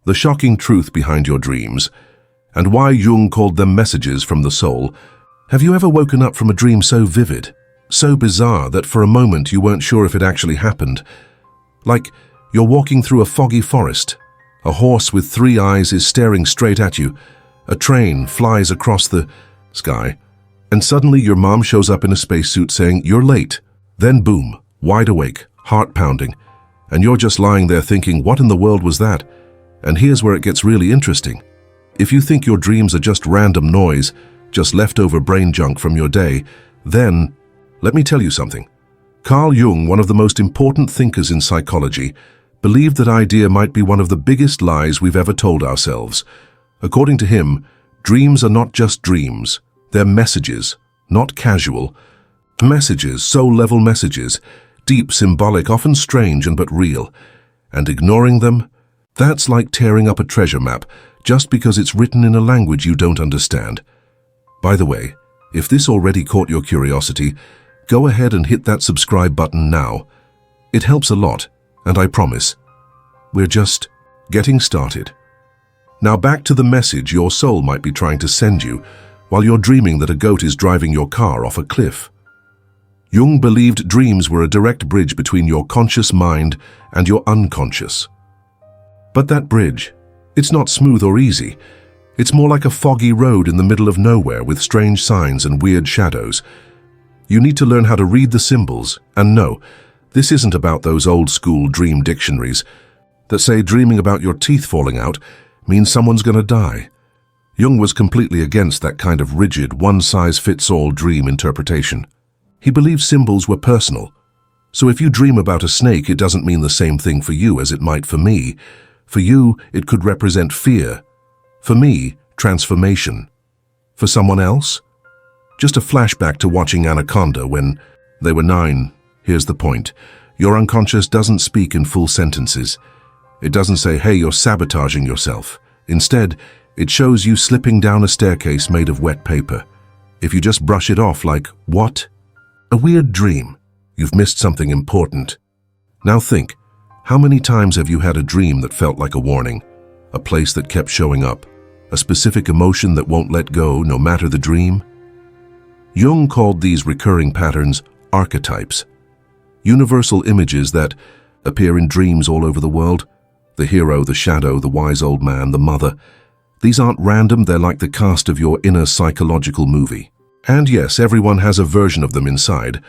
the shocking truth behind your dreams, and why Jung called them messages from the soul. Have you ever woken up from a dream so vivid, so bizarre that for a moment you weren't sure if it actually happened? Like you're walking through a foggy forest, a horse with 3 eyes is staring straight at you, a train flies across the sky, and suddenly your mom shows up in a spacesuit saying, "You're late." Then boom, wide awake, heart pounding, and you're just lying there thinking, what in the world was that? And here's where it gets really interesting. If you think your dreams are just random noise, just leftover brain junk from your day, then let me tell you something. Carl Jung, one of the most important thinkers in psychology, believed that idea might be one of the biggest lies we've ever told ourselves. According to him, dreams are not just dreams. They're messages, not casual. Messages, soul-level messages, deep, symbolic, often strange and but real. And ignoring them, that's like tearing up a treasure map just because it's written in a language you don't understand. By the way, if this already caught your curiosity, go ahead and hit that subscribe button now. It helps a lot, and I promise, we're just getting started. Now back to the message your soul might be trying to send you while you're dreaming that a goat is driving your car off a cliff. Jung believed dreams were a direct bridge between your conscious mind and your unconscious. But that bridge, it's not smooth or easy. It's more like a foggy road in the middle of nowhere with strange signs and weird shadows. You need to learn how to read the symbols, and no, this isn't about those old-school dream dictionaries that say dreaming about your teeth falling out means someone's gonna die. Jung was completely against that kind of rigid, one-size-fits-all dream interpretation. He believed symbols were personal. So if you dream about a snake, it doesn't mean the same thing for you as it might for me. For you, it could represent fear. For me, transformation. For someone else? Just a flashback to watching Anaconda when they were 9. Here's the point. Your unconscious doesn't speak in full sentences. It doesn't say, hey, you're sabotaging yourself. Instead, it shows you slipping down a staircase made of wet paper. If you just brush it off like, what? A weird dream. You've missed something important. Now think, how many times have you had a dream that felt like a warning? A place that kept showing up? A specific emotion that won't let go no matter the dream? Jung called these recurring patterns archetypes. Universal images that appear in dreams all over the world. The hero, the shadow, the wise old man, the mother. These aren't random, they're like the cast of your inner psychological movie. And yes, everyone has a version of them inside.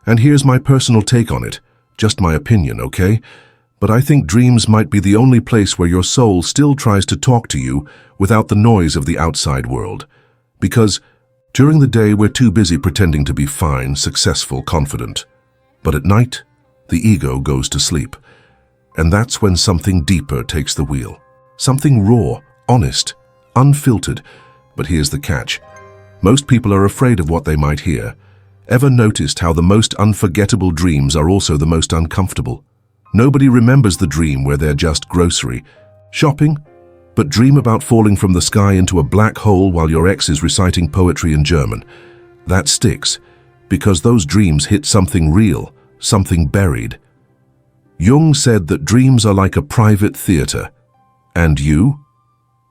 And here's my personal take on it. Just my opinion, okay? But I think dreams might be the only place where your soul still tries to talk to you without the noise of the outside world. Because during the day, we're too busy pretending to be fine, successful, confident. But at night, the ego goes to sleep. And that's when something deeper takes the wheel. Something raw, honest, unfiltered. But here's the catch. Most people are afraid of what they might hear. Ever noticed how the most unforgettable dreams are also the most uncomfortable? Nobody remembers the dream where they're just grocery shopping, but dream about falling from the sky into a black hole while your ex is reciting poetry in German. That sticks, because those dreams hit something real, something buried. Jung said that dreams are like a private theater. And you?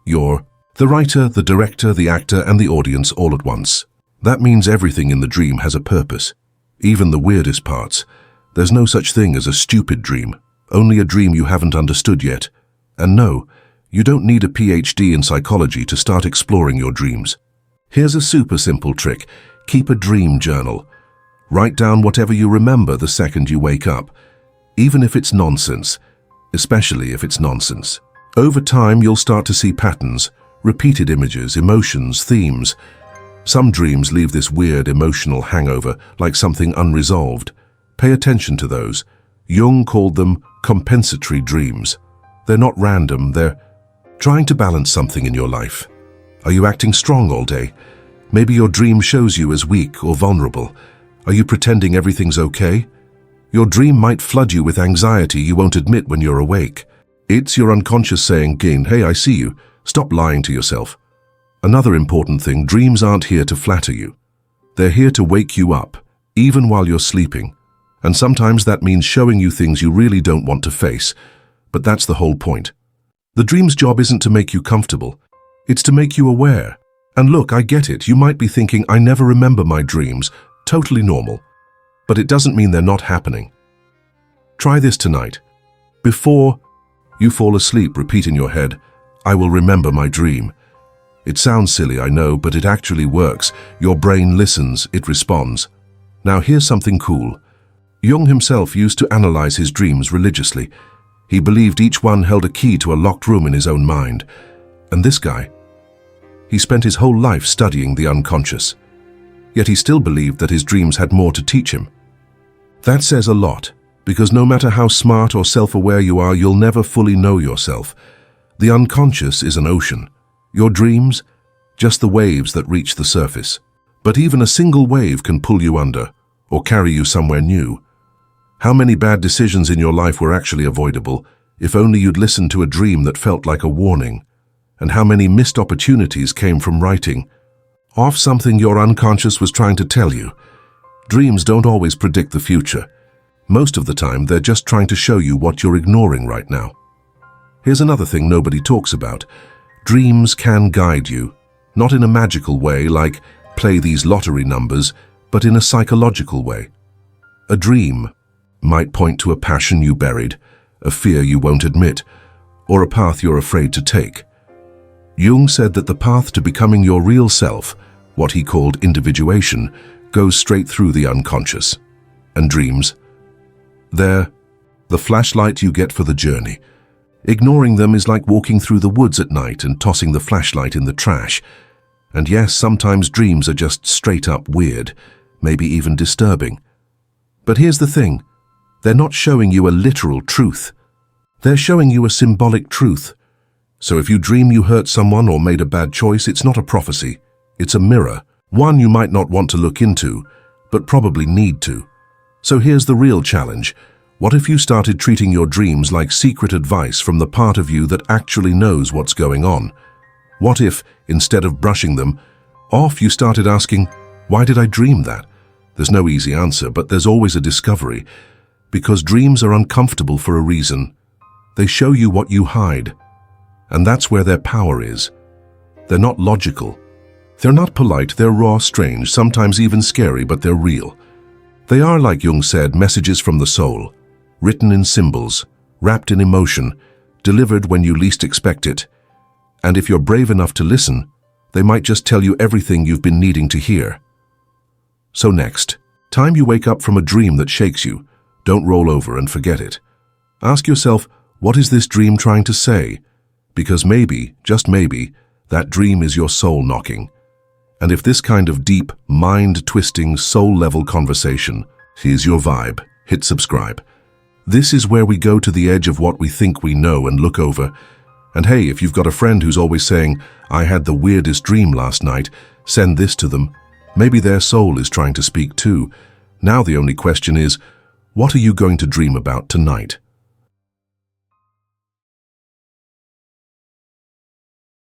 You're the writer, the director, the actor, and the audience all at once. That means everything in the dream has a purpose, even the weirdest parts. There's no such thing as a stupid dream, only a dream you haven't understood yet. And no, you don't need a PhD in psychology to start exploring your dreams. Here's a super simple trick. Keep a dream journal. Write down whatever you remember the second you wake up, even if it's nonsense, especially if it's nonsense. Over time, you'll start to see patterns, repeated images, emotions, themes. Some dreams leave this weird emotional hangover, like something unresolved. Pay attention to those. Jung called them compensatory dreams. They're not random, they're trying to balance something in your life. Are you acting strong all day? Maybe your dream shows you as weak or vulnerable. Are you pretending everything's okay? Your dream might flood you with anxiety you won't admit when you're awake. It's your unconscious saying, hey, I see you. Stop lying to yourself. Another important thing, dreams aren't here to flatter you. They're here to wake you up, even while you're sleeping. And sometimes that means showing you things you really don't want to face. But that's the whole point. The dream's job isn't to make you comfortable. It's to make you aware. And look, I get it. You might be thinking, I never remember my dreams. Totally normal. But it doesn't mean they're not happening. Try this tonight. Before you fall asleep, repeat in your head, I will remember my dream. It sounds silly, I know, but it actually works. Your brain listens, it responds. Now here's something cool. Jung himself used to analyze his dreams religiously. He believed each one held a key to a locked room in his own mind. And this guy, he spent his whole life studying the unconscious. Yet he still believed that his dreams had more to teach him. That says a lot, because no matter how smart or self-aware you are, you'll never fully know yourself. The unconscious is an ocean. Your dreams, just the waves that reach the surface. But even a single wave can pull you under, or carry you somewhere new. How many bad decisions in your life were actually avoidable, if only you'd listened to a dream that felt like a warning? And how many missed opportunities came from writing off something your unconscious was trying to tell you? Dreams don't always predict the future. Most of the time, they're just trying to show you what you're ignoring right now. Here's another thing nobody talks about. Dreams can guide you, not in a magical way like play these lottery numbers, but in a psychological way. A dream might point to a passion you buried, a fear you won't admit, or a path you're afraid to take. Jung said that the path to becoming your real self, what he called individuation, goes straight through the unconscious. And dreams, they're the flashlight you get for the journey. Ignoring them is like walking through the woods at night and tossing the flashlight in the trash. And yes, sometimes dreams are just straight up weird, maybe even disturbing. But here's the thing. They're not showing you a literal truth. They're showing you a symbolic truth. So if you dream you hurt someone or made a bad choice, it's not a prophecy. It's a mirror. One you might not want to look into, but probably need to. So here's the real challenge. What if you started treating your dreams like secret advice from the part of you that actually knows what's going on? What if, instead of brushing them off, you started asking, why did I dream that? There's no easy answer, but there's always a discovery. Because dreams are uncomfortable for a reason. They show you what you hide. And that's where their power is. They're not logical. They're not polite, they're raw, strange, sometimes even scary, but they're real. They are, like Jung said, messages from the soul, written in symbols, wrapped in emotion, delivered when you least expect it. And if you're brave enough to listen, they might just tell you everything you've been needing to hear. So next, time you wake up from a dream that shakes you, don't roll over and forget it. Ask yourself, what is this dream trying to say? Because maybe, just maybe, that dream is your soul knocking. And if this kind of deep, mind-twisting, soul-level conversation is your vibe, hit subscribe. This is where we go to the edge of what we think we know and look over. And hey, if you've got a friend who's always saying, I had the weirdest dream last night, send this to them. Maybe their soul is trying to speak too. Now the only question is, what are you going to dream about tonight?